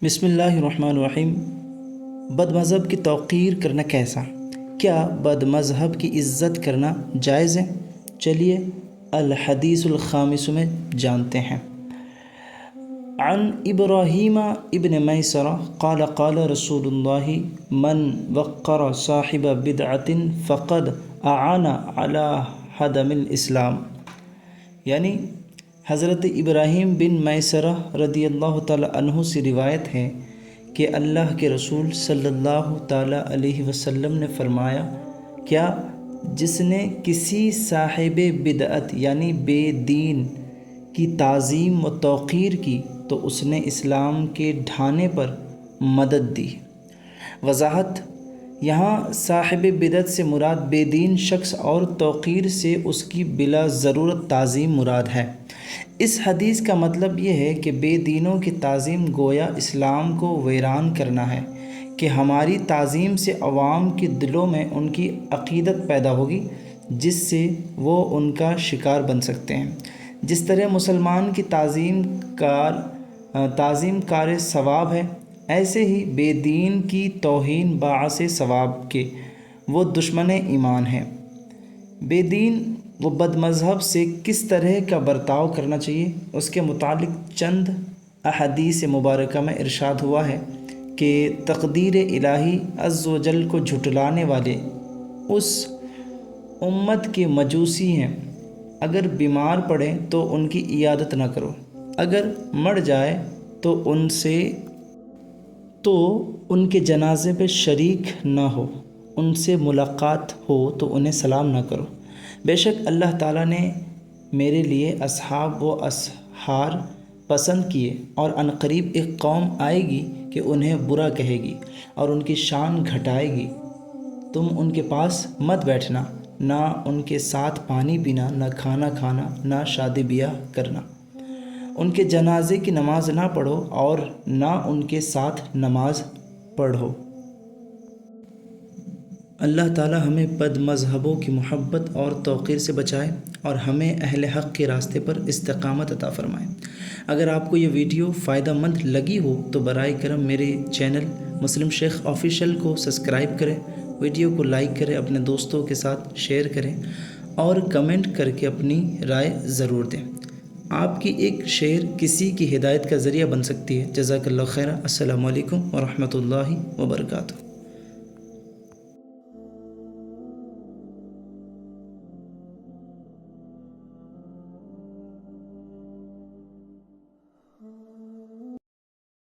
بسم اللہ الرحمن الرحیم۔ بد مذہب کی توقیر کرنا کیسا؟ کیا بد مذہب کی عزت کرنا جائز ہے؟ چلیے الحدیث الخامس میں جانتے ہیں۔ عن ابراہیم ابن میسرہ قال قال رسول اللہ من وقر صاحب بدعت فقد اعان علی ہدم الاسلام، یعنی حضرت ابراہیم بن میسرہ رضی اللہ تعالی عنہ سے روایت ہے کہ اللہ کے رسول صلی اللہ تعالی علیہ وسلم نے فرمایا، کیا جس نے کسی صاحب بدعت یعنی بے دین کی تعظیم و توقیر کی تو اس نے اسلام کے ڈھانے پر مدد دی۔ وضاحت: یہاں صاحب بدعت سے مراد بے دین شخص اور توقیر سے اس کی بلا ضرورت تعظیم مراد ہے۔ اس حدیث کا مطلب یہ ہے کہ بے دینوں کی تعظیم گویا اسلام کو ویران کرنا ہے کہ ہماری تعظیم سے عوام کے دلوں میں ان کی عقیدت پیدا ہوگی جس سے وہ ان کا شکار بن سکتے ہیں۔ جس طرح مسلمان کی تعظیم کار ثواب ہے، ایسے ہی بے دین کی توہین باعث ثواب کے وہ دشمن ایمان ہے۔ بے دین و بد مذہب سے کس طرح کا برتاؤ کرنا چاہیے، اس کے متعلق چند احادیث مبارکہ میں ارشاد ہوا ہے کہ تقدیر الہی عز و جل کو جھٹلانے والے اس امت کے مجوسی ہیں، اگر بیمار پڑے تو ان کی عیادت نہ کرو، اگر مر جائے تو ان کے جنازے پہ شریک نہ ہو، ان سے ملاقات ہو تو انہیں سلام نہ کرو۔ بے شک اللہ تعالیٰ نے میرے لیے اصحاب و اسحار پسند کیے، اور عنقریب ایک قوم آئے گی کہ انہیں برا کہے گی اور ان کی شان گھٹائے گی۔ تم ان کے پاس مت بیٹھنا، نہ ان کے ساتھ پانی پینا، نہ کھانا کھانا، نہ شادی بیاہ کرنا۔ ان کے جنازے کی نماز نہ پڑھو اور نہ ان کے ساتھ نماز پڑھو۔ اللہ تعالی ہمیں بد مذہبوں کی محبت اور توقیر سے بچائے اور ہمیں اہل حق کے راستے پر استقامت عطا فرمائے۔ اگر آپ کو یہ ویڈیو فائدہ مند لگی ہو تو برائے کرم میرے چینل مسلم شیخ آفیشیل کو سبسکرائب کریں، ویڈیو کو لائک کریں، اپنے دوستوں کے ساتھ شیئر کریں اور کمنٹ کر کے اپنی رائے ضرور دیں۔ آپ کی ایک شیئر کسی کی ہدایت کا ذریعہ بن سکتی ہے۔ جزاک اللہ خیر۔ السلام علیکم ورحمۃ اللہ وبرکاتہ۔